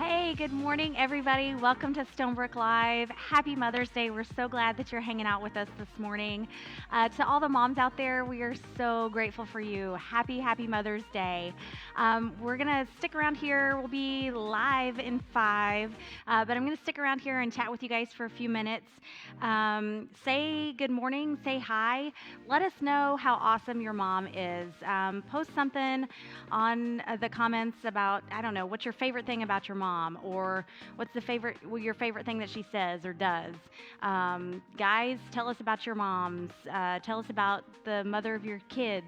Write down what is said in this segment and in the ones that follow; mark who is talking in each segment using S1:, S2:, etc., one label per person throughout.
S1: Hey, good morning, everybody. Welcome to Stonebrooke Live. Happy Mother's Day. We're so glad that you're hanging out with us this morning. To all the moms out there, we are so grateful for you. Happy Mother's Day. We're going to stick around here. We'll be live in 5, but I'm going to stick around here and chat with you guys for a few minutes. Say good morning, say hi. Let us know how awesome your mom is. Post something on the comments about, I don't know, what's your favorite thing about your mom, or what's your favorite thing that she says or does. Guys, tell us about your moms. Tell us about the mother of your kids.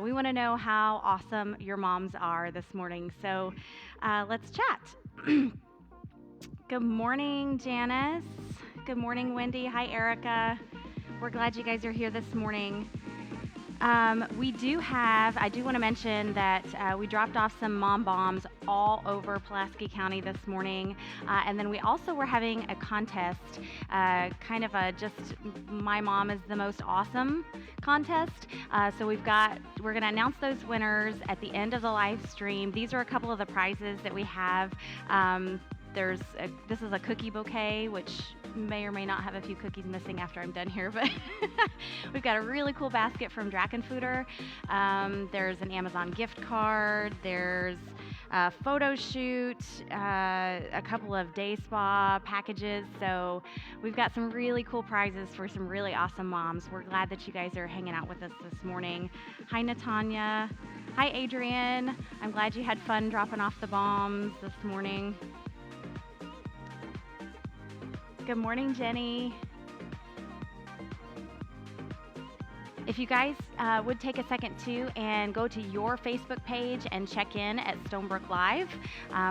S1: We want to know how awesome your moms are this morning. So let's chat. Good morning, Janice. Good morning, Wendy. Hi, Erica. We're glad you guys are here this morning. I do want to mention that we dropped off some mom bombs all over Pulaski County this morning. And then we also were having a contest, kind of a just my mom is the most awesome contest. So we're going to announce those winners at the end of the live stream. These are a couple of the prizes that we have. This is a cookie bouquet, which may or may not have a few cookies missing after I'm done here, but we've got a really cool basket from Drachenfutter. There's an Amazon gift card. There's a photo shoot, a couple of day spa packages. So we've got some really cool prizes for some really awesome moms. We're glad that you guys are hanging out with us this morning. Hi, Natanya. Hi, Adrienne. I'm glad you had fun dropping off the bombs this morning. Good morning, Jenny. If you guys would take a second too and go to your Facebook page and check in at Stonebrooke Live.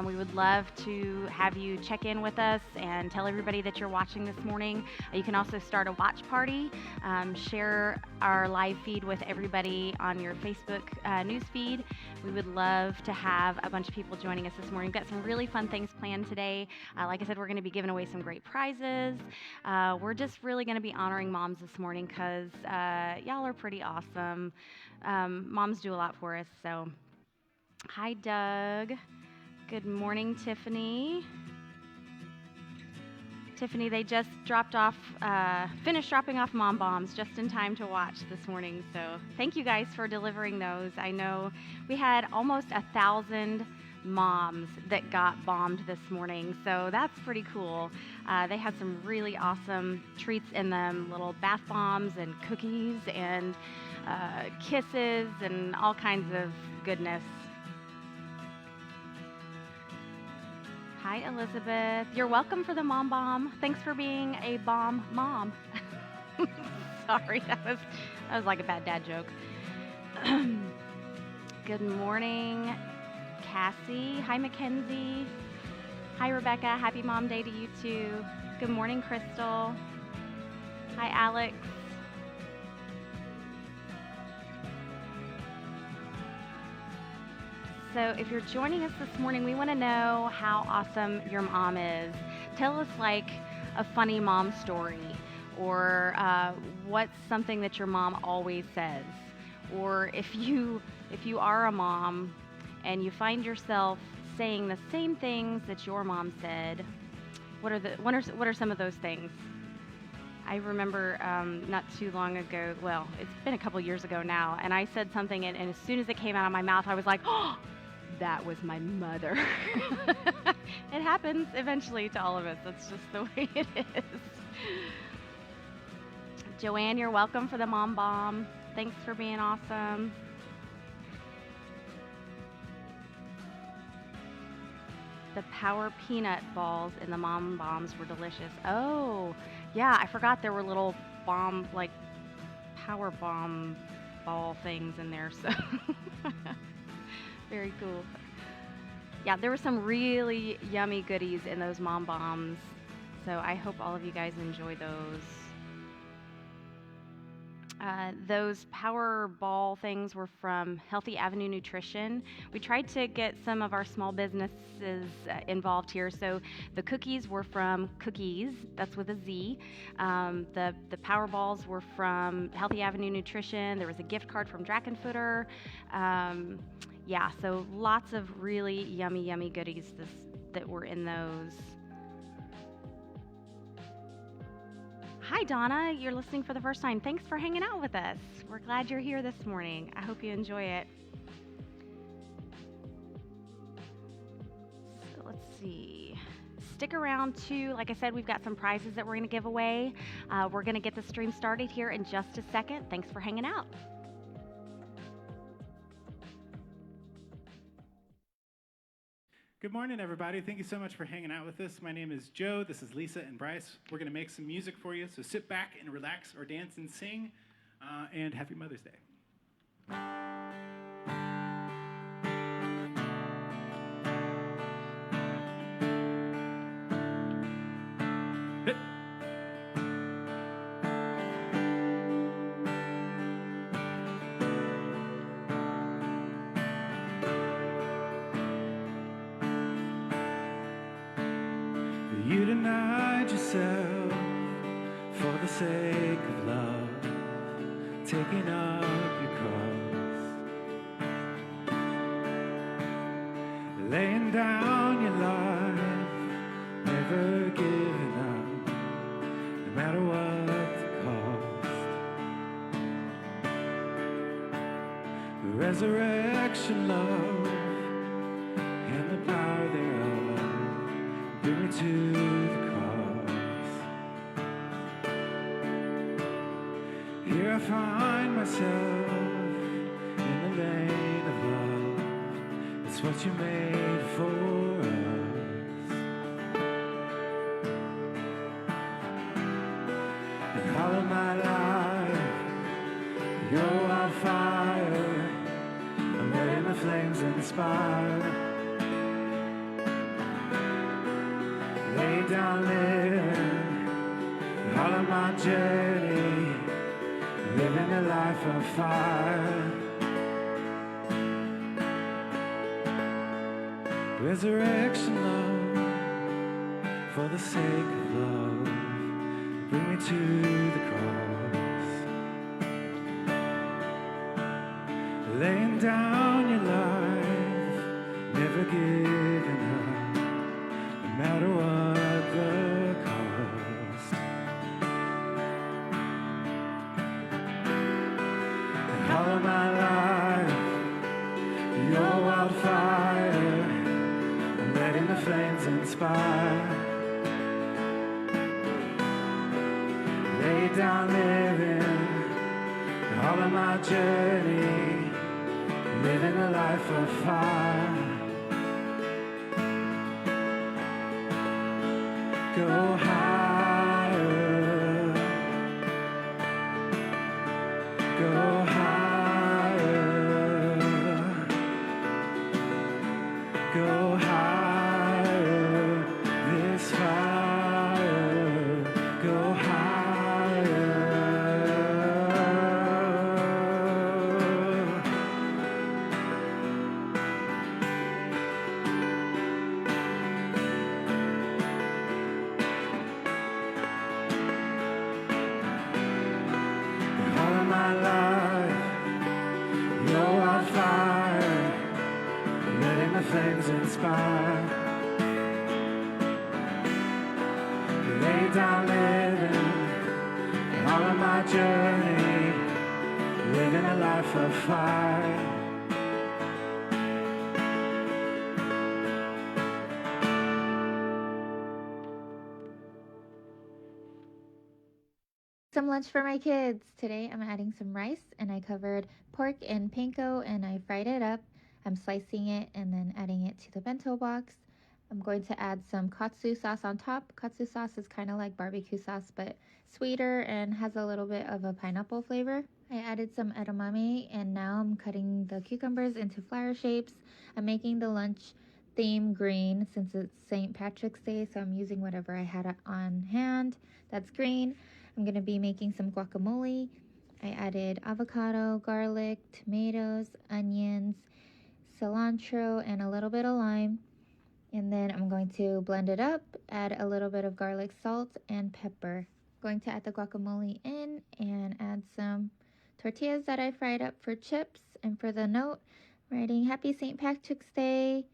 S1: We would love to have you check in with us and tell everybody that you're watching this morning. You can also start a watch party, share our live feed with everybody on your Facebook news feed. We would love to have a bunch of people joining us this morning. We've got some really fun things planned today. Like I said, we're going to be giving away some great prizes. We're just really going to be honoring moms this morning because y'all are pretty awesome. Moms do a lot for us. So, hi, Doug. Good morning, Tiffany. Tiffany, they just finished dropping off mom bombs just in time to watch this morning. So thank you guys for delivering those. I know we had almost 1,000 moms that got bombed this morning, so that's pretty cool. They had some really awesome treats in them, little bath bombs and cookies and kisses and all kinds of goodness. Hi, Elizabeth. You're welcome for the mom bomb. Thanks for being a bomb mom. Sorry, that was like a bad dad joke. Good morning, Cassie. Hi, Mackenzie. Hi, Rebecca. Happy Mom Day to you too. Good morning, Crystal. Hi, Alex. So if you're joining us this morning, we want to know how awesome your mom is. Tell us like a funny mom story, or what's something that your mom always says. Or if you are a mom and you find yourself saying the same things that your mom said, what are some of those things? I remember not too long ago, well, it's been a couple years ago now, and I said something, and as soon as it came out of my mouth, I was like, oh, that was my mother. It happens eventually to all of us. That's just the way it is. Joanne, you're welcome for the mom bomb. Thanks for being awesome. The power peanut balls in the mom bombs were delicious. Oh, yeah, I forgot there were little power bomb ball things in there. So very cool. Yeah, there were some really yummy goodies in those mom bombs. So I hope all of you guys enjoy those. Those power ball things were from Healthy Avenue Nutrition. We tried to get some of our small businesses involved here. So the cookies were from Cookies, that's with a Z. The power balls were from Healthy Avenue Nutrition. There was a gift card from Drachenfutter. Yeah, so lots of really yummy goodies that were in those. Hi, Donna. You're listening for the first time. Thanks for hanging out with us. We're glad you're here this morning. I hope you enjoy it. So let's see. Stick around too. Like I said, we've got some prizes that we're going to give away. We're going to get the stream started here in just a second. Thanks for hanging out.
S2: Good morning, everybody. Thank you so much for hanging out with us. My name is Joe. This is Lisa and Bryce. We're going to make some music for you, so sit back and relax or dance and sing, and happy Mother's Day. You denied yourself for the sake of love, taking up your cross, laying down your life, never giving up, no matter what the cost. The resurrection love and the power thereof bring me to the cross. Here I find myself in the lane of love. It's what you made for us. And all of my life, you're on fire. I'm letting the flames inspire. Lay down living all of my journey, living a life of fire. Resurrection love, for the sake of love, bring me to the cross. Laying down your life, never giving up, no matter what the cost. And all of my life, you're wildfire. I'm letting the flames inspire. Lay down living all of my journey, living a life of fire. Go higher, go higher, go higher, this fire, go higher. My life, you're on fire, letting the flames inspire. Lay down living all of my journey, living a life of fire.
S3: Some lunch for my kids. Today I'm adding some rice, and I covered pork in panko and I fried it up. I'm slicing it and then adding it to the bento box. I'm going to add some katsu sauce on top. Katsu sauce is kind of like barbecue sauce but sweeter and has a little bit of a pineapple flavor. I added some edamame and now I'm cutting the cucumbers into flower shapes. I'm making the lunch theme green since it's St. Patrick's Day, so I'm using whatever I had on hand that's green. I'm going to be making some guacamole. I added avocado, garlic, tomatoes, onions, cilantro, and a little bit of lime. And then I'm going to blend it up, add a little bit of garlic salt and pepper. I'm going to add the guacamole in and add some tortillas that I fried up for chips. And for the note, I'm writing Happy St. Patrick's Day.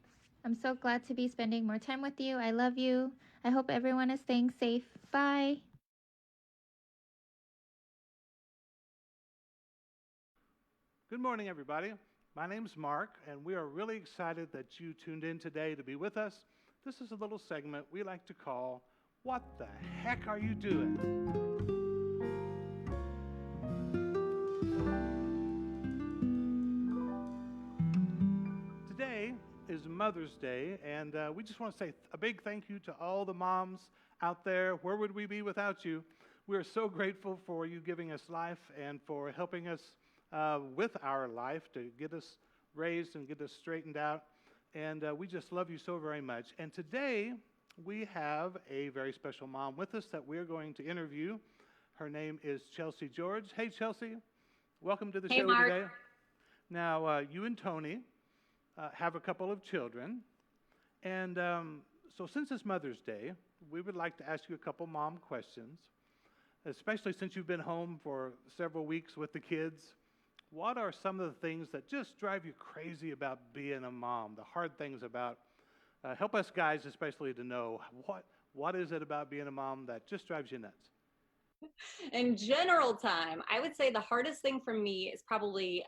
S3: I'm so glad to be spending more time with you. I love you. I hope everyone is staying safe. Bye.
S4: Good morning, everybody. My name's Mark, and we are really excited that you tuned in today to be with us. This is a little segment we like to call What the Heck Are You Doing? Today is Mother's Day, and we just want to say a big thank you to all the moms out there. Where would we be without you? We are so grateful for you giving us life and for helping us with our life to get us raised and get us straightened out. And we just love you so very much. And today we have a very special mom with us that we're going to interview. Her name is Chelsea George. Hey, Chelsea. Welcome to the show
S5: Mark.
S4: today. Now, you and Tony have a couple of children. And so since it's Mother's Day, we would like to ask you a couple mom questions, especially since you've been home for several weeks with the kids. What are some of the things that just drive you crazy about being a mom? The hard things about, help us guys especially to know, what is it about being a mom that just drives you nuts?
S5: In general time, I would say the hardest thing for me is probably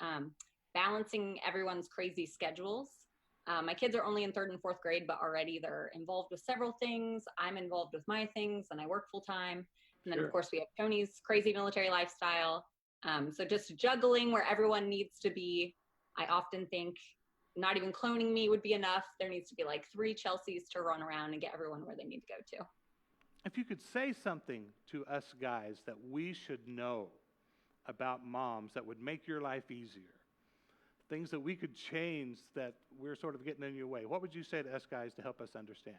S5: balancing everyone's crazy schedules. My kids are only in 3rd and 4th grade, but already they're involved with several things. I'm involved with my things, and I work full time. And then,
S4: Sure.
S5: Of course, we have Tony's crazy military lifestyle. So just juggling where everyone needs to be. I often think not even cloning me would be enough. There needs to be like 3 Chelseas to run around and get everyone where they need to go to.
S4: If you could say something to us guys that we should know about moms that would make your life easier, things that we could change that we're sort of getting in your way, what would you say to us guys to help us understand?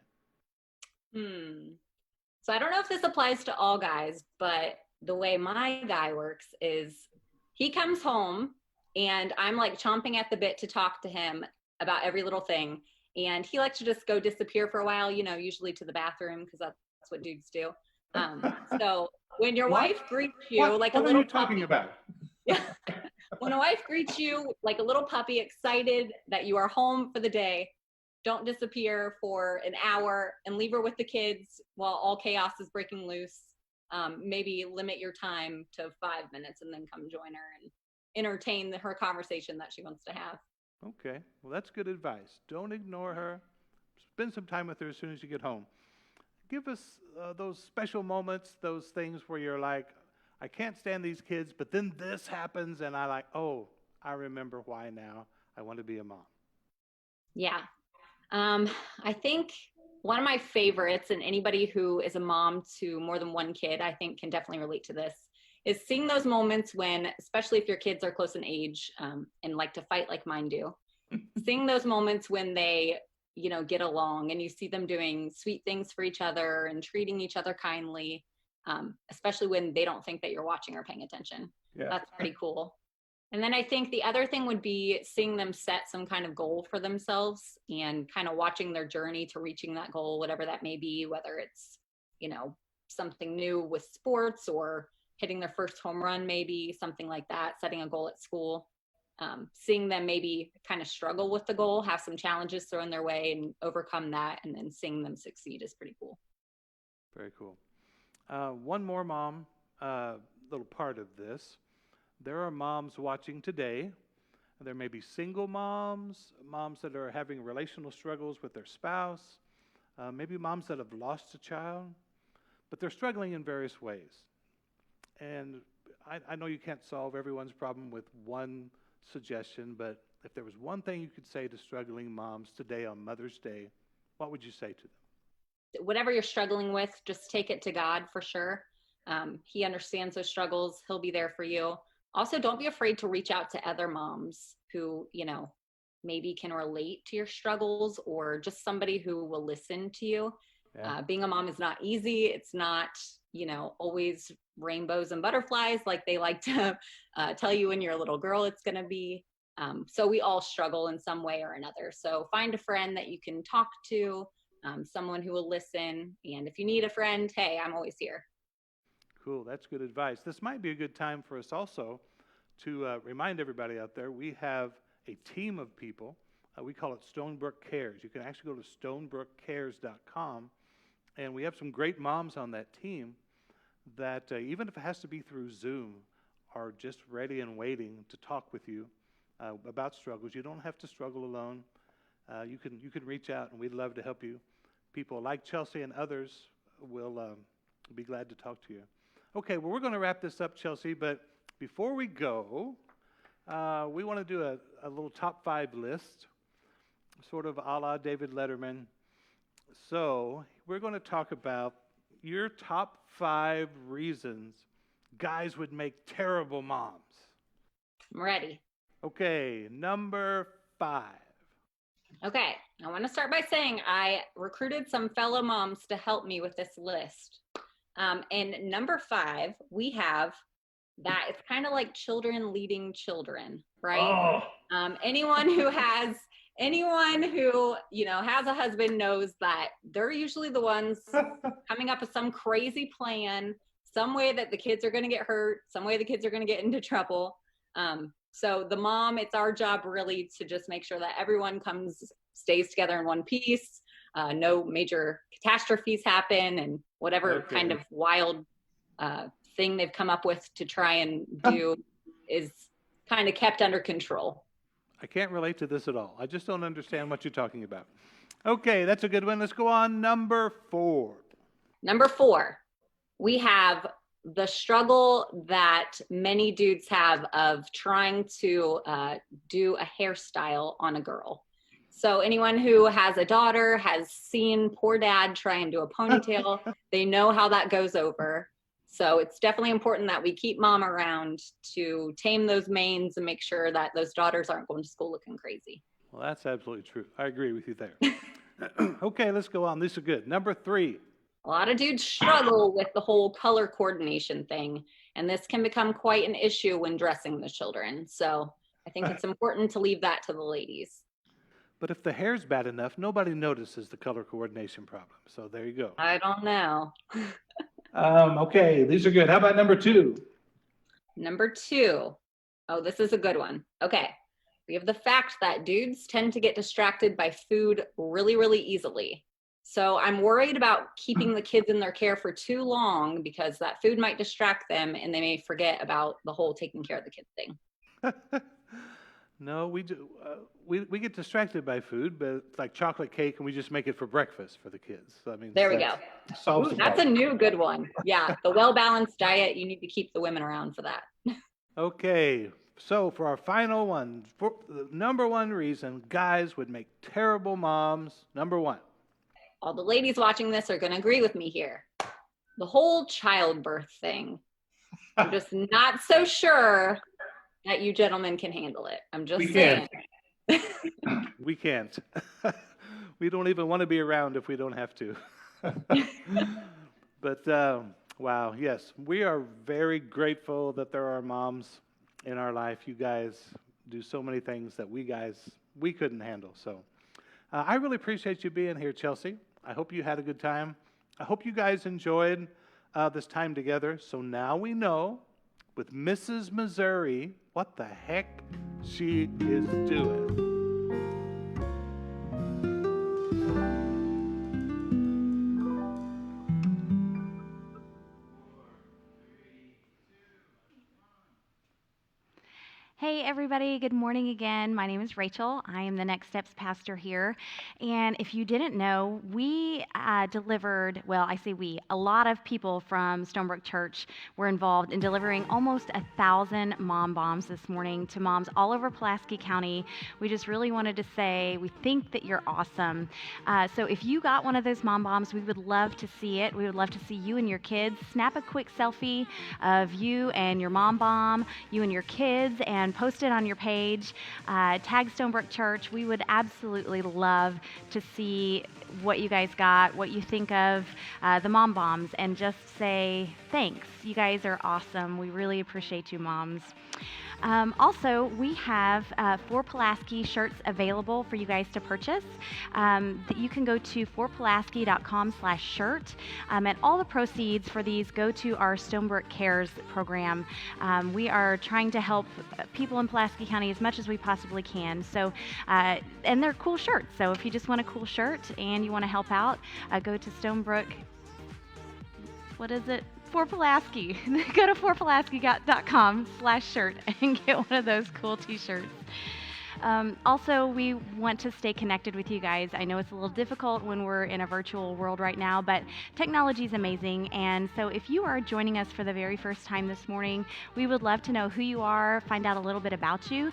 S5: So I don't know if this applies to all guys, but the way my guy works is he comes home and I'm like chomping at the bit to talk to him about every little thing. And he likes to just go disappear for a while, usually to the bathroom because that's what dudes do. So when your wife greets you like a little
S6: what are you talking about?
S5: when a wife greets you like a little puppy, excited that you are home for the day, don't disappear for an hour and leave her with the kids while all chaos is breaking loose. Maybe limit your time to 5 minutes and then come join her and entertain her conversation that she wants to have.
S4: Okay, well, that's good advice. Don't ignore her. Spend some time with her as soon as you get home. Give us those special moments, those things where you're like, I can't stand these kids, but then this happens, and I I remember why now. I want to be a mom.
S5: Yeah. I think one of my favorites, and anybody who is a mom to more than one kid, I think can definitely relate to this, is seeing those moments when, especially if your kids are close in age and like to fight like mine do, seeing those moments when they, get along and you see them doing sweet things for each other and treating each other kindly, especially when they don't think that you're watching or paying attention.
S4: Yeah.
S5: That's pretty cool. And then I think the other thing would be seeing them set some kind of goal for themselves and kind of watching their journey to reaching that goal, whatever that may be, whether it's, something new with sports or hitting their first home run, maybe something like that, setting a goal at school, seeing them maybe kind of struggle with the goal, have some challenges thrown their way and overcome that, and then seeing them succeed is pretty cool.
S4: Very cool. One more mom, little part of this. There are moms watching today. There may be single moms, moms that are having relational struggles with their spouse, maybe moms that have lost a child, but they're struggling in various ways. And I know you can't solve everyone's problem with one suggestion, but if there was one thing you could say to struggling moms today on Mother's Day, what would you say to them?
S5: Whatever you're struggling with, just take it to God for sure. He understands those struggles. He'll be there for you. Also, don't be afraid to reach out to other moms who, maybe can relate to your struggles, or just somebody who will listen to you.
S4: Yeah.
S5: Being a mom is not easy. It's not, always rainbows and butterflies like they like to tell you when you're a little girl it's going to be. So we all struggle in some way or another. So find a friend that you can talk to, someone who will listen. And if you need a friend, hey, I'm always here.
S4: Cool, that's good advice. This might be a good time for us also to remind everybody out there we have a team of people We call it Stonebrooke Cares. You can actually go to stonebrookcares.com, and we have some great moms on that team that even if it has to be through Zoom, are just ready and waiting to talk with you about struggles. You don't have to struggle alone. You can reach out, and we'd love to help you. People like Chelsea and others will be glad to talk to you. Okay, well, we're going to wrap this up, Chelsea, but before we go, we want to do a little top 5 list, sort of a la David Letterman. So we're going to talk about your top 5 reasons guys would make terrible moms.
S5: I'm ready.
S4: Okay, number 5.
S5: Okay, I want to start by saying I recruited some fellow moms to help me with this list. And number 5, we have that it's kind of like children leading children, right? Anyone who has a husband knows that they're usually the ones coming up with some crazy plan, some way that the kids are going to get hurt, some way the kids are going to get into trouble. So the mom, it's our job really to just make sure that everyone stays together in one piece. No major catastrophes happen, and whatever kind of wild thing they've come up with to try and do is kind of kept under control.
S4: I can't relate to this at all. I just don't understand what you're talking about. Okay, that's a good one. Let's go on. Number 4.
S5: Number 4, we have the struggle that many dudes have of trying to do a hairstyle on a girl. So anyone who has a daughter has seen poor dad try and do a ponytail. They know how that goes over. So it's definitely important that we keep mom around to tame those manes and make sure that those daughters aren't going to school looking crazy.
S4: Well, that's absolutely true. I agree with you there. Okay, let's go on. These are good. Number 3.
S5: A lot of dudes struggle with the whole color coordination thing, and this can become quite an issue when dressing the children. So I think it's important to leave that to the ladies.
S4: But if the hair's bad enough, nobody notices the color coordination problem. So there you go.
S5: I don't know.
S4: Okay, these are good. How about number 2?
S5: Number 2. Oh, this is a good one. Okay. We have the fact that dudes tend to get distracted by food really, really easily. So I'm worried about keeping the kids in their care for too long because that food might distract them and they may forget about the whole taking care of the kids thing.
S4: No, we do. We get distracted by food, but it's like chocolate cake, and we just make it for breakfast for the kids. So, I mean,
S5: there we go.
S4: Solves
S5: Ooh, that's a new good one. Yeah, the well-balanced diet, you need to keep the women around for that.
S4: Okay, so for our final one, for the number 1 reason guys would make terrible moms, number 1.
S5: All the ladies watching this are going to agree with me here. The whole childbirth thing. I'm just not so sure that you gentlemen can handle it. I'm just saying.
S4: We can't. We don't even want to be around if we don't have to. But wow, yes, we are very grateful that there are moms in our life. You guys do so many things that we couldn't handle. So I really appreciate you being here, Chelsea. I hope you had a good time. I hope you guys enjoyed this time together. So now we know with Mrs. Missouri what the heck she is doing.
S1: Hey everybody, good morning again. My name is Rachel. I am the Next Steps pastor here. And if you didn't know, we delivered, well, I say we, a lot of people from Stonebrooke Church were involved in delivering almost 1,000 mom bombs this morning to moms all over Pulaski County. We just really wanted to say we think that you're awesome. So if you got one of those mom bombs, we would love to see it. We would love to see you and your kids. Snap a quick selfie of you and your mom bomb, you and your kids, and post it on your page. Tag Stonebrooke Church. We would absolutely love to see what you guys got, what you think of the mom bombs, and just say thanks. You guys are awesome. We really appreciate you, moms. Also, we have 4Pulaski shirts available for you guys to purchase. You can go to 4pulaski.com/shirt, and all the proceeds for these go to our Stonebrooke Cares program. We are trying to help people in Pulaski County as much as we possibly can. So, and they're cool shirts. So if you just want a cool shirt and you want to help out, go to Stonebrooke. What is it? 4Pulaski. Go to 4pulaski.com/shirt and get one of those cool t-shirts. Also, we want to stay connected with you guys. I know it's a little difficult when we're in a virtual world right now, but technology is amazing. And so if you are joining us for the very first time this morning, we would love to know who you are, find out a little bit about you.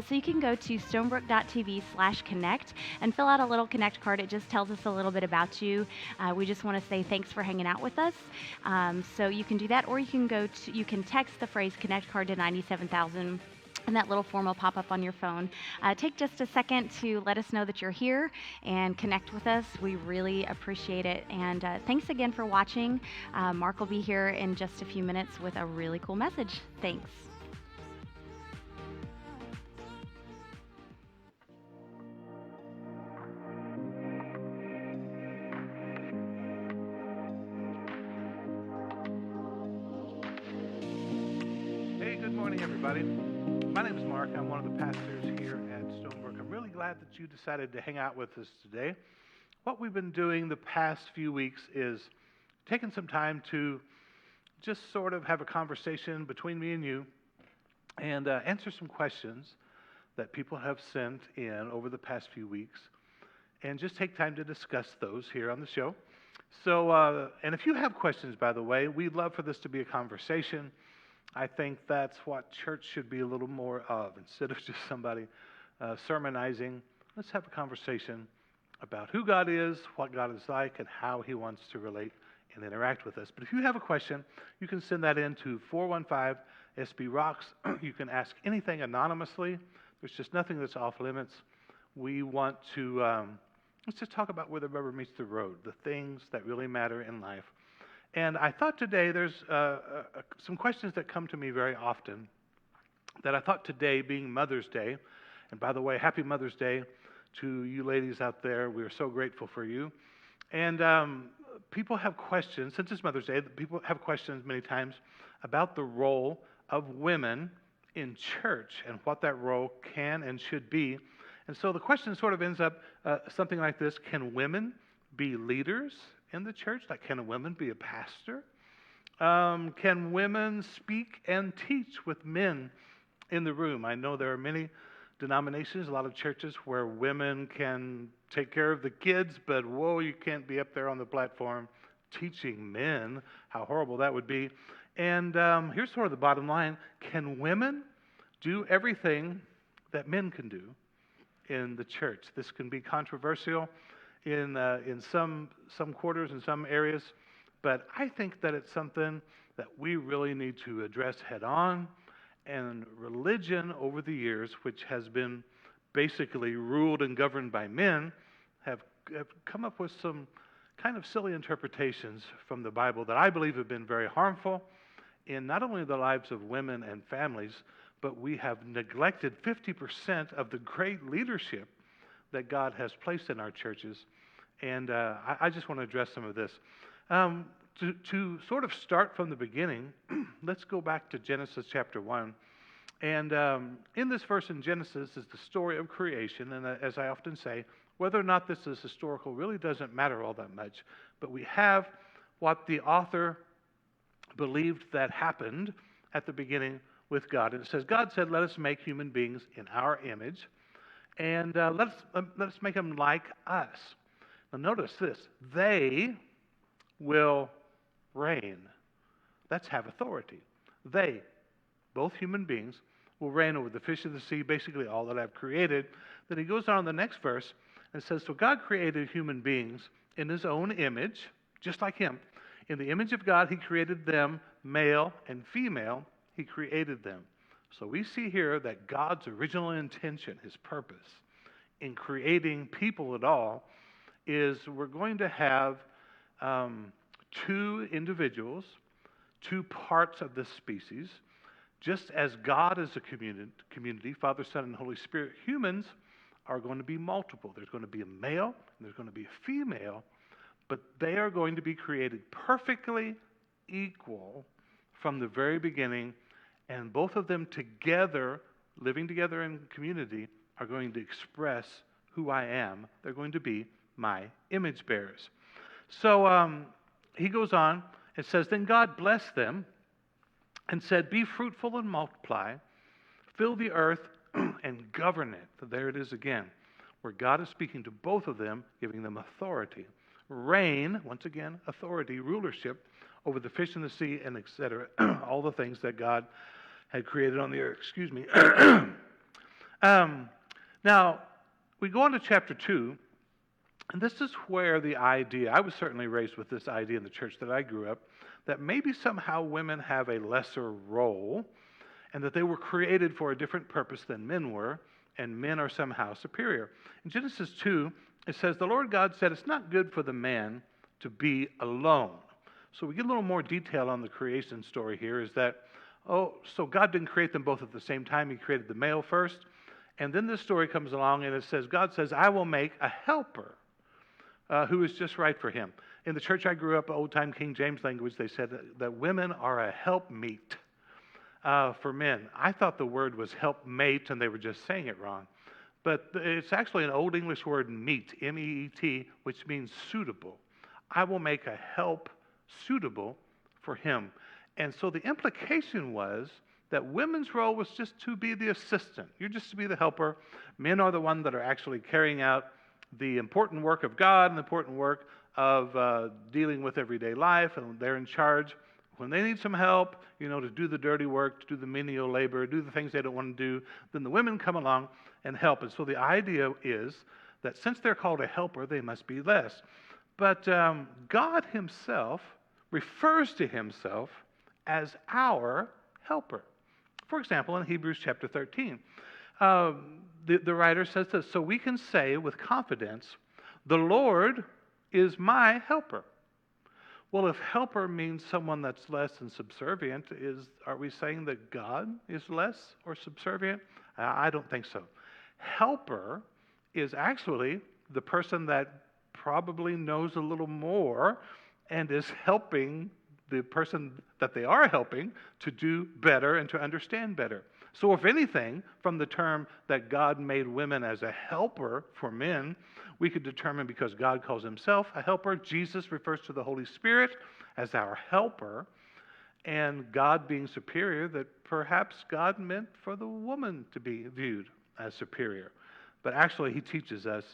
S1: So you can go to stonebrook.tv/connect and fill out a little connect card. It just tells us a little bit about you. We just want to say thanks for hanging out with us. So you can do that, or you can text the phrase connect card to 97,000. And that little form will pop up on your phone. Take just a second to let us know that you're here and connect with us. We really appreciate it. And thanks again for watching. Mark will be here in just a few minutes with a really cool message. Thanks.
S4: Hey, good morning, everybody. My name is Mark. I'm one of the pastors here at Stonebrooke. I'm really glad that you decided to hang out with us today. What we've been doing the past few weeks is taking some time to just sort of have a conversation between me and you and answer some questions that people have sent in over the past few weeks and just take time to discuss those here on the show. So, and if you have questions, by the way, we'd love for this to be a conversation. I think that's what church should be a little more of. Instead of just somebody sermonizing, let's have a conversation about who God is, what God is like, and how he wants to relate and interact with us. But if you have a question, you can send that in to 415-SB-ROCKS. You can ask anything anonymously. There's just nothing that's off limits. We want to, let's just talk about where the rubber meets the road, the things that really matter in life. And I thought today there's some questions that come to me very often that I thought today, being Mother's Day, and by the way, happy Mother's Day to you ladies out there. We are so grateful for you. And people have questions, since it's Mother's Day, people have questions many times about the role of women in church and what that role can and should be. And so the question sort of ends up something like this: can women be leaders in the church? Like, can a woman be a pastor? Can women speak and teach with men in the room? I know there are many denominations, a lot of churches where women can take care of the kids, but whoa, you can't be up there on the platform teaching men. How horrible that would be. And here's sort of the bottom line: can women do everything that men can do in the church? This can be controversial in some quarters, in some areas, but I think that it's something that we really need to address head on. And religion over the years, which has been basically ruled and governed by men, have come up with some kind of silly interpretations from the Bible that I believe have been very harmful in not only the lives of women and families, but we have neglected 50% of the great leadership that God has placed in our churches. And I just want to address some of this. To sort of start from the beginning, let's go back to Genesis chapter 1. And in this verse in Genesis is the story of creation. And as I often say, whether or not this is historical really doesn't matter all that much. But we have what the author believed that happened at the beginning with God. And it says, God said, let us make human beings in our image, and let's make them like us. Now notice this: they will reign. That's have authority. They, both human beings, will reign over the fish of the sea, basically all that I've created. Then he goes on in the next verse and says, so God created human beings in his own image, just like him. In the image of God, he created them, male and female, he created them. So we see here that God's original intention, his purpose in creating people at all, is we're going to have two individuals, two parts of the species, Just as God is a community, Father, Son, and Holy Spirit, humans are going to be multiple. There's going to be a male, and there's going to be a female, but they are going to be created perfectly equal from the very beginning, and both of them together, living together in community, are going to express who I am. They're going to be my image bearers. So he goes on and says, then God blessed them and said, be fruitful and multiply, fill the earth and govern it. So there it is again, where God is speaking to both of them, giving them authority. Reign, once again, authority, rulership over the fish in the sea, and etc., all the things that God had created on the earth. Excuse me. Now, we go on to chapter 2, and this is where the idea, I was certainly raised with this idea in the church that I grew up, that maybe somehow women have a lesser role, and that they were created for a different purpose than men were, and men are somehow superior. In Genesis 2, it says, the Lord God said, it's not good for the man to be alone. So we get a little more detail on the creation story here, is that, so God didn't create them both at the same time. He created the male first. And then this story comes along, and it says, God says, I will make a helper who is just right for him. In the church I grew up, old-time King James language, they said that women are a helpmeet for men. I thought the word was helpmate, and they were just saying it wrong. But it's actually an Old English word, meet, M-E-E-T, which means suitable. I will make a help suitable for him. And so the implication was that women's role was just to be the assistant. You're just to be the helper. Men are the ones that are actually carrying out the important work of God and the important work of dealing with everyday life, and they're in charge. When they need some help, to do the dirty work, to do the menial labor, do the things they don't want to do, then the women come along and help. And so the idea is that since they're called a helper, they must be less. But God himself refers to himself as our helper. For example, in Hebrews chapter 13, the writer says this, so we can say with confidence, the Lord is my helper. Well, if helper means someone that's less and subservient, are we saying that God is less or subservient? I don't think so. Helper is actually the person that probably knows a little more and is helping the person that they are helping to do better and to understand better. So if anything, from the term that God made women as a helper for men, we could determine, because God calls himself a helper, Jesus refers to the Holy Spirit as our helper, and God being superior, that perhaps God meant for the woman to be viewed as superior. But actually, he teaches us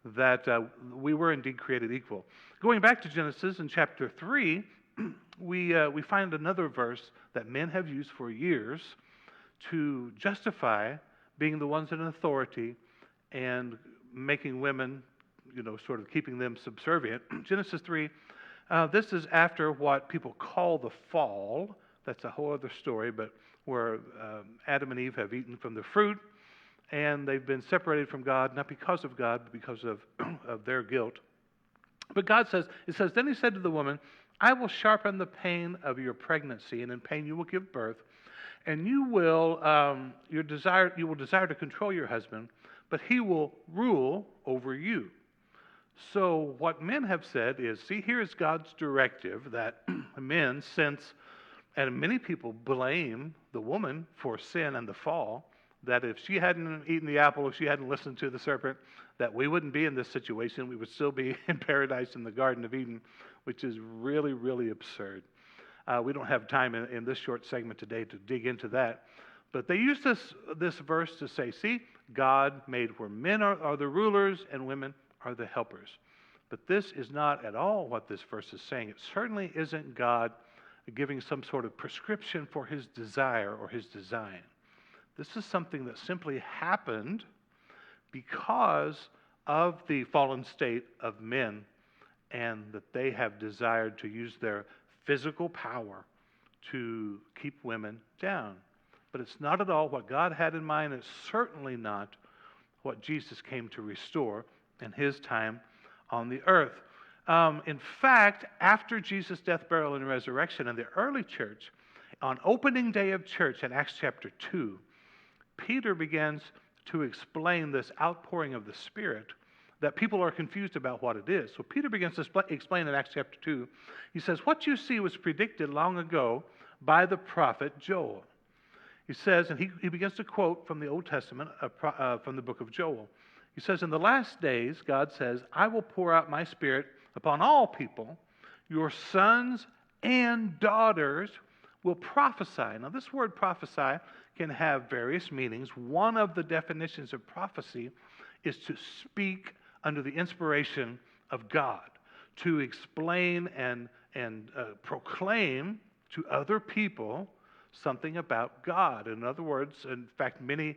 S4: that we were indeed created equal. Going back to Genesis in chapter 3, we find another verse that men have used for years to justify being the ones in authority and making women, sort of keeping them subservient. Genesis 3, this is after what people call the fall. That's a whole other story, but where Adam and Eve have eaten from the fruit, and they've been separated from God, not because of God, but because of their guilt. But God says, then he said to the woman, I will sharpen the pain of your pregnancy, and in pain you will give birth, and you will desire to control your husband, but he will rule over you. So what men have said is, see, here is God's directive that men, and many people blame the woman for sin and the fall, that if she hadn't eaten the apple, if she hadn't listened to the serpent, that we wouldn't be in this situation. We would still be in paradise in the Garden of Eden, which is really, really absurd. We don't have time in this short segment today to dig into that. But they use this verse to say, see, God made where men are the rulers and women are the helpers. But this is not at all what this verse is saying. It certainly isn't God giving some sort of prescription for his desire or his design. This is something that simply happened because of the fallen state of men, and that they have desired to use their physical power to keep women down. But it's not at all what God had in mind. It's certainly not what Jesus came to restore in his time on the earth. In fact, after Jesus' death, burial, and resurrection in the early church, On opening day of church in Acts chapter 2, Peter begins to explain this outpouring of the Spirit that people are confused about what it is. So Peter begins to explain in Acts chapter 2. He says, what you see was predicted long ago by the prophet Joel. He says, and he begins to quote from the Old Testament, from the book of Joel. He says, in the last days, God says, I will pour out my Spirit upon all people. Your sons and daughters will prophesy. Now, this word prophesy can have various meanings. One of the definitions of prophecy is to speak under the inspiration of God, to explain and proclaim to other people something about God. In other words, in fact, many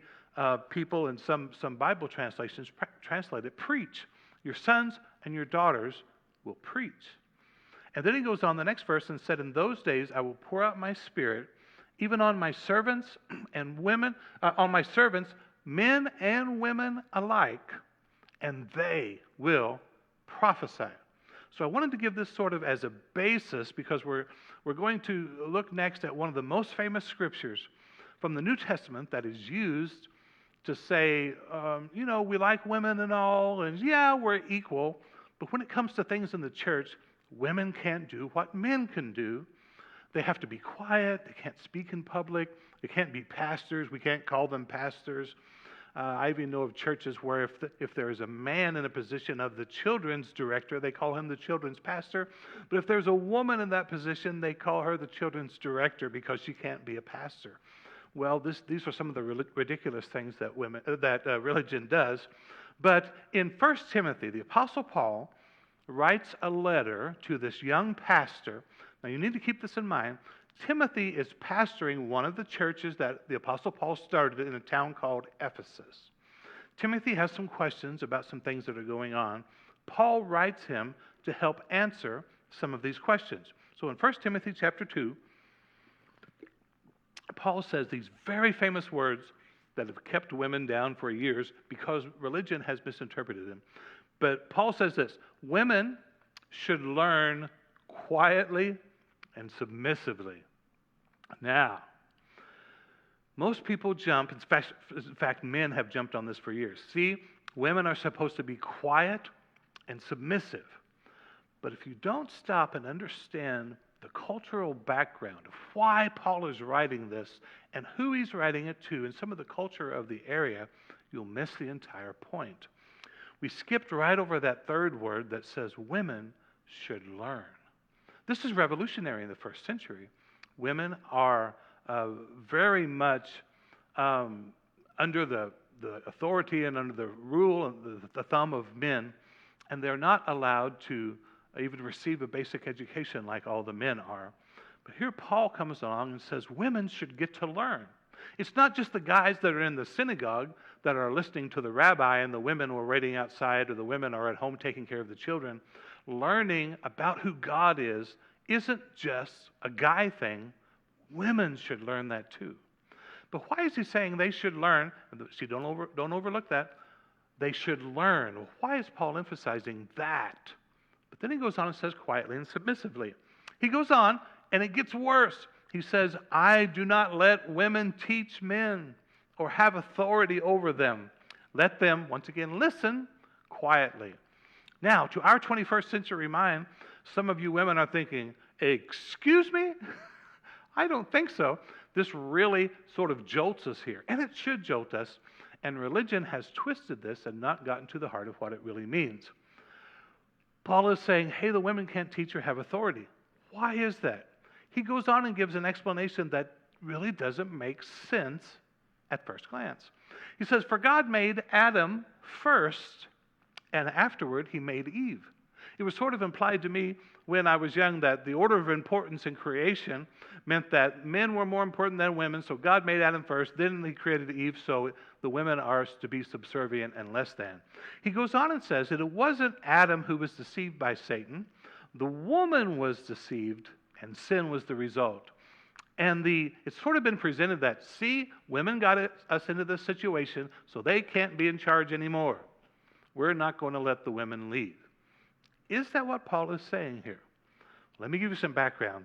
S4: people in some Bible translations translate it, preach. Your sons and your daughters will preach. And then he goes on the next verse and said, in those days I will pour out my Spirit even on my servants and women, on my servants, men and women alike, and they will prophesy. So I wanted to give this sort of as a basis because we're going to look next at one of the most famous scriptures from the New Testament that is used to say, we like women and all, and yeah, we're equal, but when it comes to things in the church, women can't do what men can do. They have to be quiet. They can't speak in public. They can't be pastors. We can't call them pastors. I even know of churches where if there is a man in a position of the children's director, they call him the children's pastor. But if there's a woman in that position, they call her the children's director because she can't be a pastor. Well, these are some of the ridiculous things that religion does. But in 1 Timothy, the Apostle Paul writes a letter to this young pastor. Now, you need to keep this in mind. Timothy is pastoring one of the churches that the Apostle Paul started in a town called Ephesus. Timothy has some questions about some things that are going on. Paul writes him to help answer some of these questions. So in 1 Timothy chapter 2, Paul says these very famous words that have kept women down for years because religion has misinterpreted them. But Paul says this, women should learn quietly and submissively. Now, most people jump, in fact, men have jumped on this for years. See, women are supposed to be quiet and submissive. But if you don't stop and understand the cultural background of why Paul is writing this and who he's writing it to and some of the culture of the area, you'll miss the entire point. We skipped right over that third word that says women should learn. This is revolutionary in the first century. Women are very much under the authority and under the rule and the thumb of men, and they're not allowed to even receive a basic education like all the men are. But here Paul comes along and says women should get to learn. It's not just the guys that are in the synagogue that are listening to the rabbi and the women were waiting outside or the women are at home taking care of the children. Learning about who God is isn't just a guy thing. Women should learn that too. But why is he saying they should learn? See, don't overlook that. They should learn. Why is Paul emphasizing that? But then he goes on and says quietly and submissively. He goes on and it gets worse. He says, I do not let women teach men or have authority over them. Let them, once again, listen quietly. Now, to our 21st century mind, some of you women are thinking, excuse me? I don't think so. This really sort of jolts us here, and it should jolt us. And religion has twisted this and not gotten to the heart of what it really means. Paul is saying, hey, the women can't teach or have authority. Why is that? He goes on and gives an explanation that really doesn't make sense at first glance. He says, for God made Adam first, and afterward he made Eve. It was sort of implied to me when I was young that the order of importance in creation meant that men were more important than women, so God made Adam first, then he created Eve, so the women are to be subservient and less than. He goes on and says that it wasn't Adam who was deceived by Satan. The woman was deceived, and sin was the result. And it's sort of been presented that, see, women got us into this situation, so they can't be in charge anymore. We're not going to let the women lead. Is that what Paul is saying here? Let me give you some background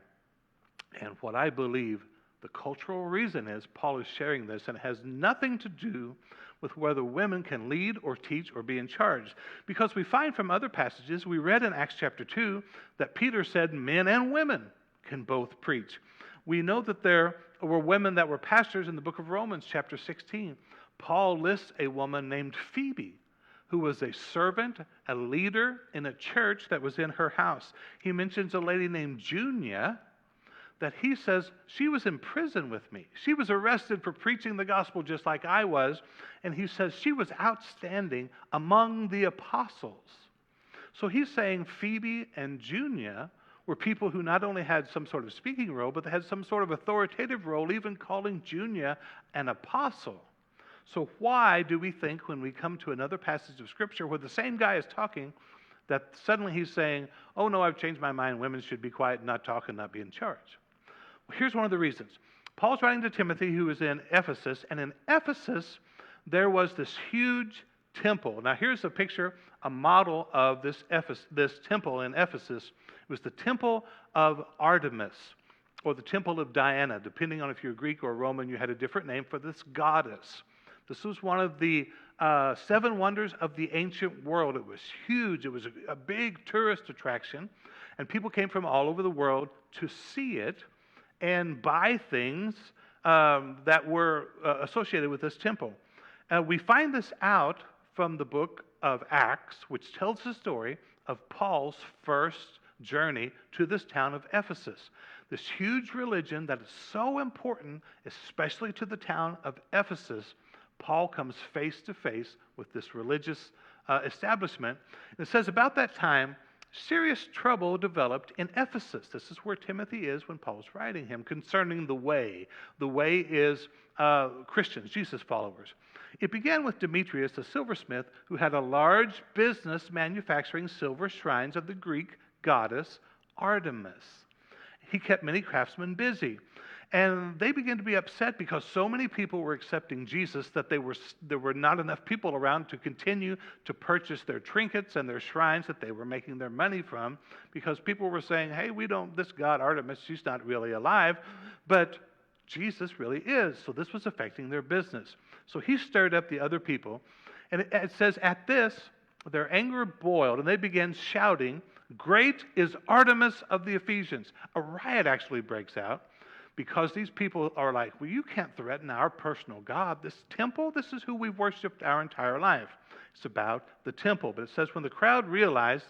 S4: and what I believe The cultural reason is Paul is sharing this, and it has nothing to do with whether women can lead or teach or be in charge. Because we find from other passages, we read in Acts chapter 2 that Peter said men and women can both preach. We know that there were women that were pastors in the book of Romans chapter 16. Paul lists a woman named Phoebe, who was a servant, a leader in a church that was in her house. He mentions a lady named Junia, that he says she was in prison with me. She was arrested for preaching the gospel just like I was, and he says she was outstanding among the apostles. So he's saying Phoebe and Junia were people who not only had some sort of speaking role, but they had some sort of authoritative role, even calling Junia an apostle. So why do we think when we come to another passage of Scripture where the same guy is talking, that suddenly he's saying, oh no, I've changed my mind, women should be quiet, not talk, and not be in charge? Well, here's one of the reasons. Paul's writing to Timothy, who is in Ephesus, and in Ephesus, there was this huge temple. Now here's a picture, a model of this temple in Ephesus. It was the temple of Artemis, or the temple of Diana. Depending on if you're Greek or Roman, you had a different name for this goddess. This was one of the 7 wonders of the ancient world. It was huge. It was a big tourist attraction, and people came from all over the world to see it and buy things that were associated with this temple. We find this out from the book of Acts, which tells the story of Paul's first journey to this town of Ephesus. This huge religion that is so important, especially to the town of Ephesus. Paul comes face to face with this religious establishment. And it says about that time, serious trouble developed in Ephesus. This is where Timothy is when Paul's writing him concerning the way. The way is Christians, Jesus followers. It began with Demetrius, a silversmith, who had a large business manufacturing silver shrines of the Greek goddess Artemis. He kept many craftsmen busy. And they began to be upset because so many people were accepting Jesus that there were not enough people around to continue to purchase their trinkets and their shrines that they were making their money from, because people were saying, hey, this god Artemis, she's not really alive, but Jesus really is. So this was affecting their business. So he stirred up the other people. And it says, at this, their anger boiled, and they began shouting, great is Artemis of the Ephesians. A riot actually breaks out, because these people are like, well, you can't threaten our personal God. This temple, this is who we've worshipped our entire life. It's about the temple. But it says when the crowd realized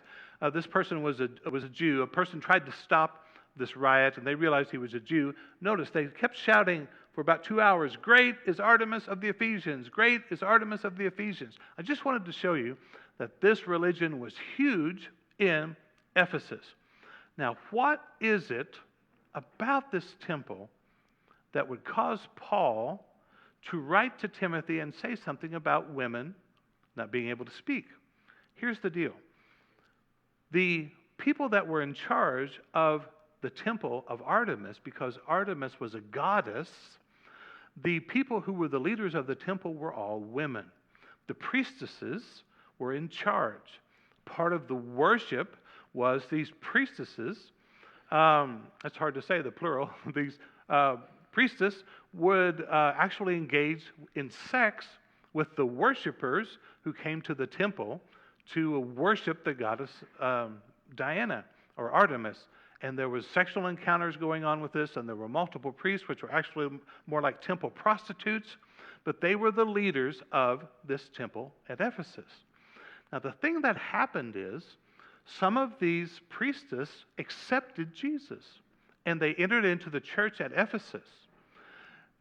S4: this person was a Jew, a person tried to stop this riot, and they realized he was a Jew. Notice they kept shouting for about 2 hours, great is Artemis of the Ephesians. Great is Artemis of the Ephesians. I just wanted to show you that this religion was huge in Ephesus. Now, what is it about this temple that would cause Paul to write to Timothy and say something about women not being able to speak? Here's the deal. The people that were in charge of the temple of Artemis, because Artemis was a goddess, the people who were the leaders of the temple were all women. The priestesses were in charge. Part of the worship was these priestesses. It's hard to say the plural. These priestess would actually engage in sex with the worshipers who came to the temple to worship the goddess Diana or Artemis. And there was sexual encounters going on with this, and there were multiple priests, which were actually more like temple prostitutes, but they were the leaders of this temple at Ephesus. Now, the thing that happened is some of these priestesses accepted Jesus, and they entered into the church at Ephesus.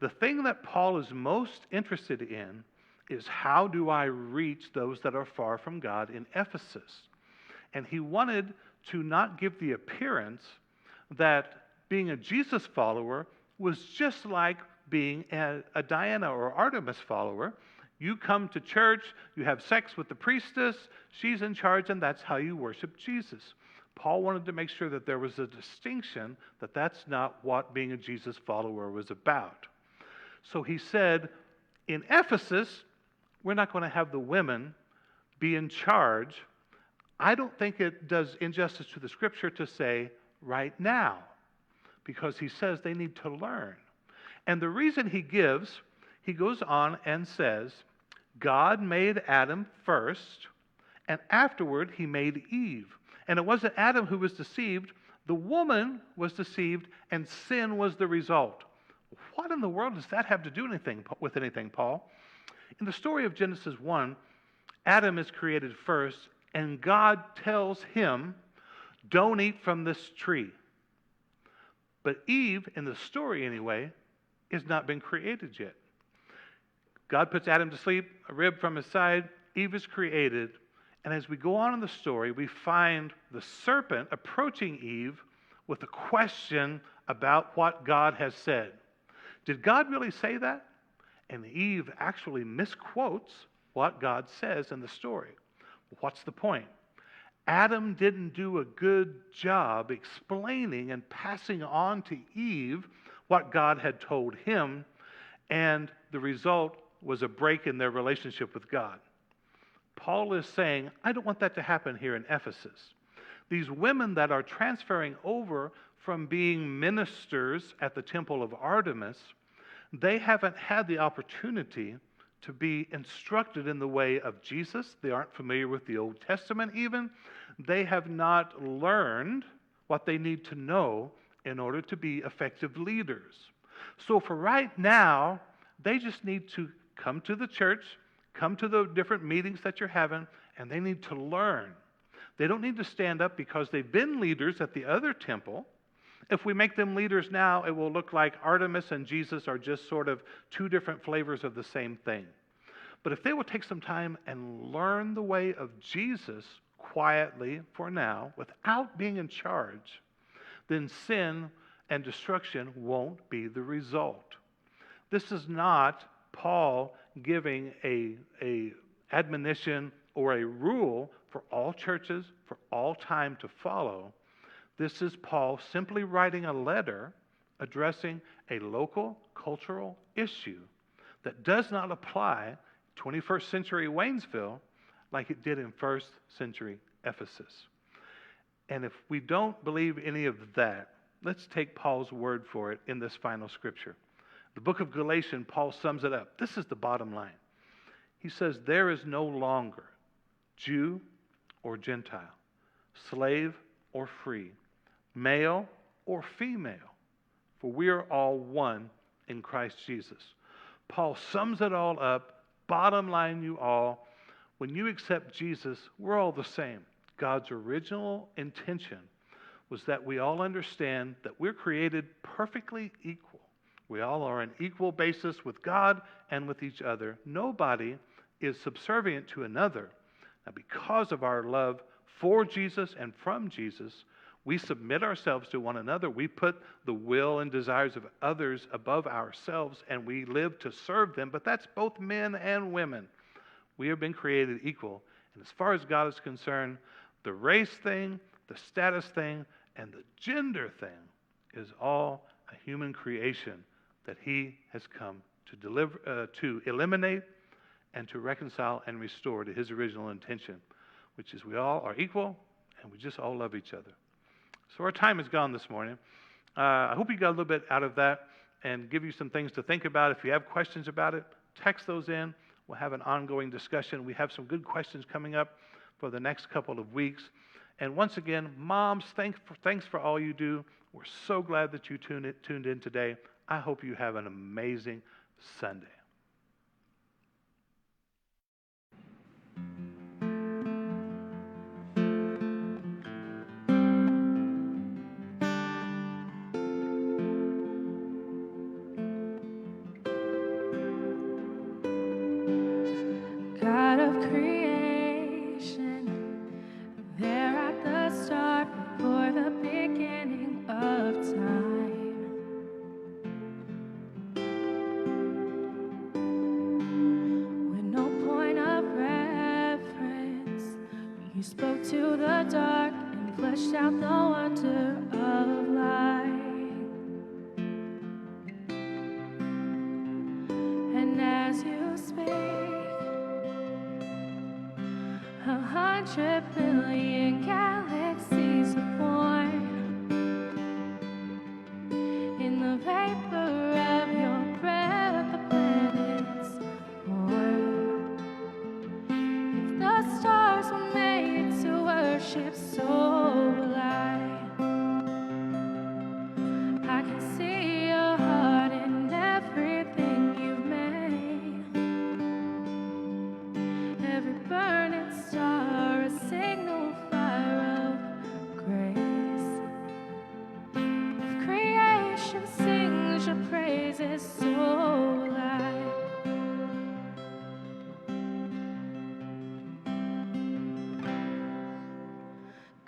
S4: The thing that Paul is most interested in is, how do I reach those that are far from God in Ephesus? And he wanted to not give the appearance that being a Jesus follower was just like being a Diana or Artemis follower. You come to church, you have sex with the priestess, she's in charge, and that's how you worship Jesus. Paul wanted to make sure that there was a distinction, that that's not what being a Jesus follower was about. So he said, in Ephesus, we're not going to have the women be in charge. I don't think it does injustice to the scripture to say right now, because he says they need to learn. And the reason he gives, he goes on and says, God made Adam first, and afterward he made Eve. And it wasn't Adam who was deceived, the woman was deceived, and sin was the result. What in the world does that have to do with anything, Paul? In the story of Genesis 1, Adam is created first, and God tells him, don't eat from this tree. But Eve, in the story anyway, has not been created yet. God puts Adam to sleep, a rib from his side, Eve is created, and as we go on in the story, we find the serpent approaching Eve with a question about what God has said. Did God really say that? And Eve actually misquotes what God says in the story. What's the point? Adam didn't do a good job explaining and passing on to Eve what God had told him, and the result was a break in their relationship with God. Paul is saying, I don't want that to happen here in Ephesus. These women that are transferring over from being ministers at the temple of Artemis, they haven't had the opportunity to be instructed in the way of Jesus. They aren't familiar with the Old Testament even. They have not learned what they need to know in order to be effective leaders. So for right now, they just need to come to the church, come to the different meetings that you're having, and they need to learn. They don't need to stand up because they've been leaders at the other temple. If we make them leaders now, it will look like Artemis and Jesus are just sort of two different flavors of the same thing. But if they will take some time and learn the way of Jesus quietly for now, without being in charge, then sin and destruction won't be the result. This is not Paul giving a admonition or a rule for all churches, for all time to follow. This is Paul simply writing a letter addressing a local cultural issue that does not apply 21st century Waynesville like it did in 1st century Ephesus. And if we don't believe any of that, let's take Paul's word for it in this final scripture. The book of Galatians, Paul sums it up. This is the bottom line. He says, there is no longer Jew or Gentile, slave or free, male or female, for we are all one in Christ Jesus. Paul sums it all up. Bottom line, you all, when you accept Jesus, we're all the same. God's original intention was that we all understand that we're created perfectly equal. We all are on equal basis with God and with each other. Nobody is subservient to another. Now, because of our love for Jesus and from Jesus, we submit ourselves to one another. We put the will and desires of others above ourselves, and we live to serve them. But that's both men and women. We have been created equal. And as far as God is concerned, the race thing, the status thing, and the gender thing is all a human creation that He has come to eliminate and to reconcile and restore to His original intention, which is we all are equal and we just all love each other. So our time is gone this morning. I hope you got a little bit out of that and give you some things to think about. If you have questions about it, text those in. We'll have an ongoing discussion. We have some good questions coming up for the next couple of weeks. And once again, moms, thanks for all you do. We're so glad that you tuned in today. I hope you have an amazing Sunday.
S6: God of creation, there at the start, before the beginning of time. With no point of reference, you spoke to the dark and fleshed out the wonder of light. And as you speak, 100 billion galaxies are born in the vapor of your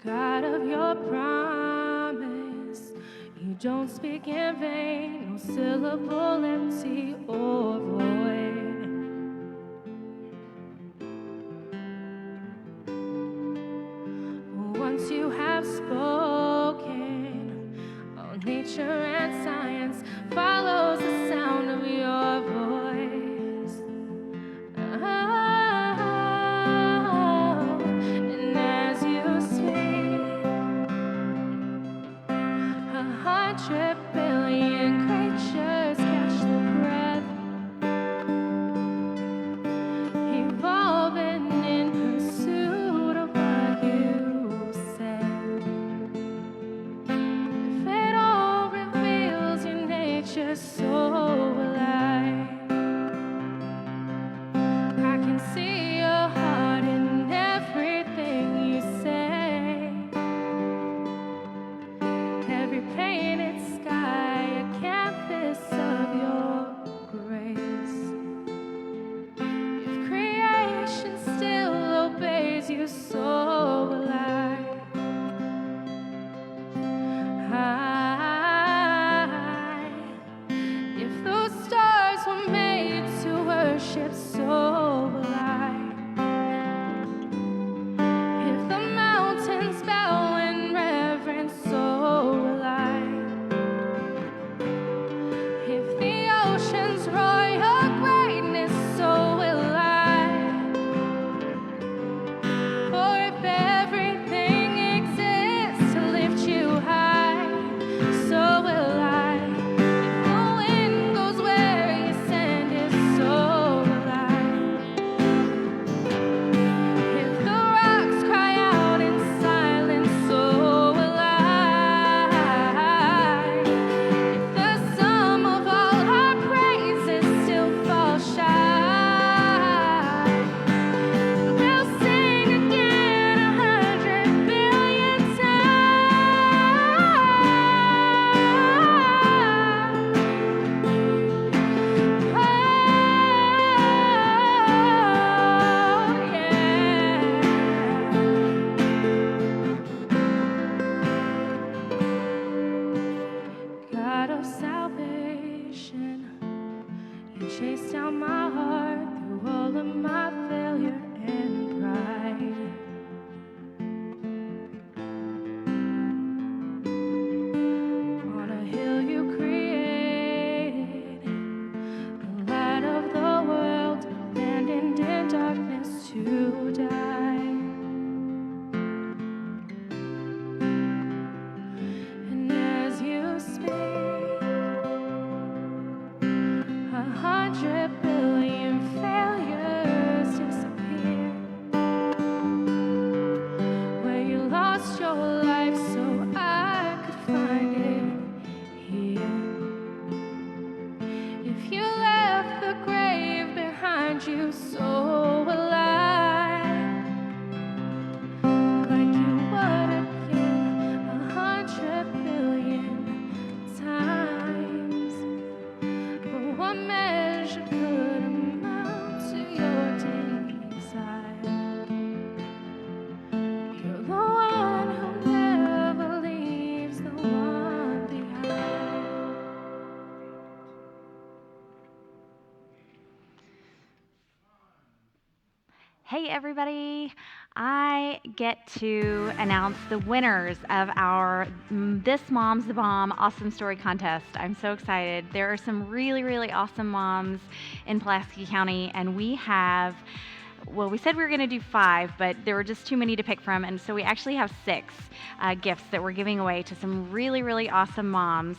S6: God of your promise, you don't speak in vain, no syllable empty or void. Once you have spoken, all nature and science follows the sound of your voice. And as you speak, 100 billion creatures catch the breath, evolving in pursuit of what you said. If it all reveals your nature so alive, I can see your heart in everything you say. Every painted sky, a canvas of your grace. If creation still obeys you so alive, if those stars were made to worship so alive, if the mountains bow in reverence so alive, if the oceans roar your greatness so alive, or if everything exists to lift you high, so will I. If the wind goes where you send it, so will I. If the rocks cry out in silence, so will I. If the sum of all our praises still falls shy, we'll sing again 100 billion God of salvation, you chased down my heart through all of my failure and pride. On a hill you created, the light of the world, abandoned in darkness to die. And as you speak, 100 billion failures disappear. Where you lost your life so I could find it here. If you left the grave behind you so alive, like you would again 100 billion times, but what measure could amount to your desire? You're the one who never leaves the one behind.
S1: Hey, everybody. I get to announce the winners of our This Mom's the Bomb Awesome Story Contest. I'm so excited. There are some really, really awesome moms in Pulaski County, and we have, well, we said we were going to do 5, but there were just too many to pick from, and so we actually have 6 gifts that we're giving away to some really, really awesome moms.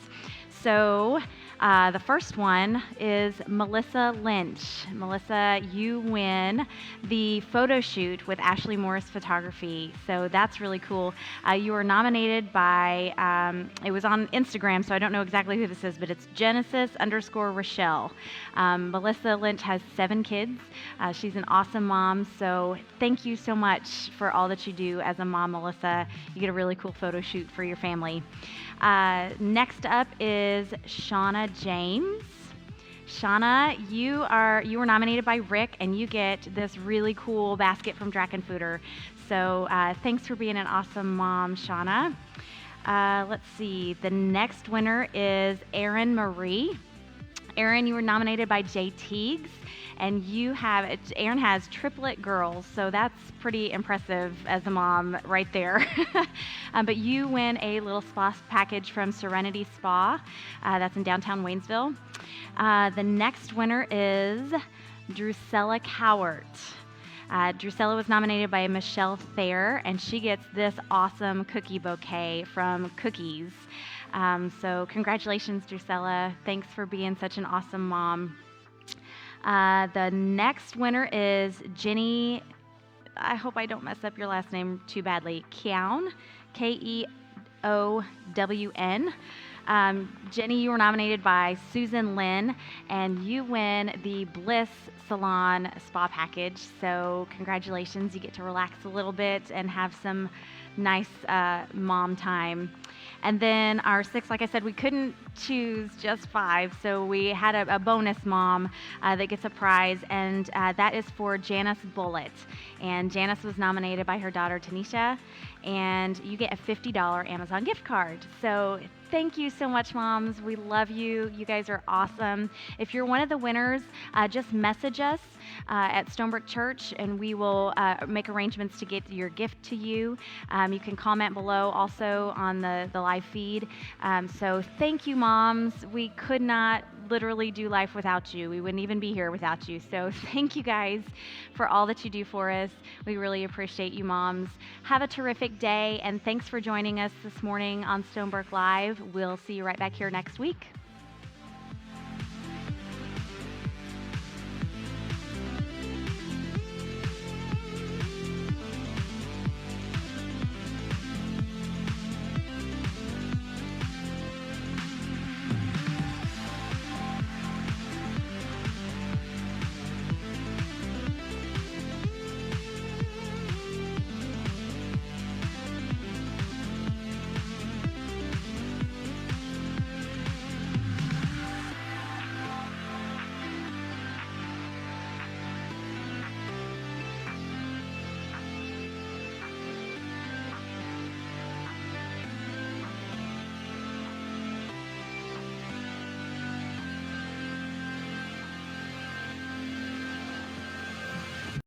S1: So the first one is Melissa Lynch. Melissa, you win the photo shoot with Ashley Morris Photography. So that's really cool. You were nominated by, it was on Instagram, so I don't know exactly who this is, but it's Genesis_Rochelle. Melissa Lynch has 7 kids. She's an awesome mom. So thank you so much for all that you do as a mom, Melissa. You get a really cool photo shoot for your family. Next up is Shauna James. Shauna, you were nominated by Rick, and you get this really cool basket from Drachenfutter. So thanks for being an awesome mom, Shauna. Let's see. The next winner is Erin Marie. Erin, you were nominated by Jay Teagues, and Erin has triplet girls, so that's pretty impressive as a mom right there. But you win a little spa package from Serenity Spa, that's in downtown Waynesville. The next winner is Drusella Cowart. Drusella was nominated by Michelle Thayer, and she gets this awesome cookie bouquet from Cookies. So congratulations, Drusella. Thanks for being such an awesome mom. The next winner is Jenny. I hope I don't mess up your last name too badly. Keown, Keown. Jenny, you were nominated by Susan Lynn, and you win the Bliss Salon Spa Package. So congratulations, you get to relax a little bit and have some nice mom time. And then our 6, like I said, we couldn't choose just 5, so we had a bonus mom that gets a prize, and that is for Janice Bullitt. And Janice was nominated by her daughter Tanisha, and you get a $50 Amazon gift card. So thank you so much, moms. We love you. You guys are awesome. If you're one of the winners, just message us at Stonebrooke Church, and we will make arrangements to get your gift to you. You can comment below also on the live feed. So thank you, moms. We could not literally do life without you. We wouldn't even be here without you. So thank you guys for all that you do for us. We really appreciate you, moms. Have a terrific day, and thanks for joining us this morning on Stonebrooke Live. We'll see you right back here next week.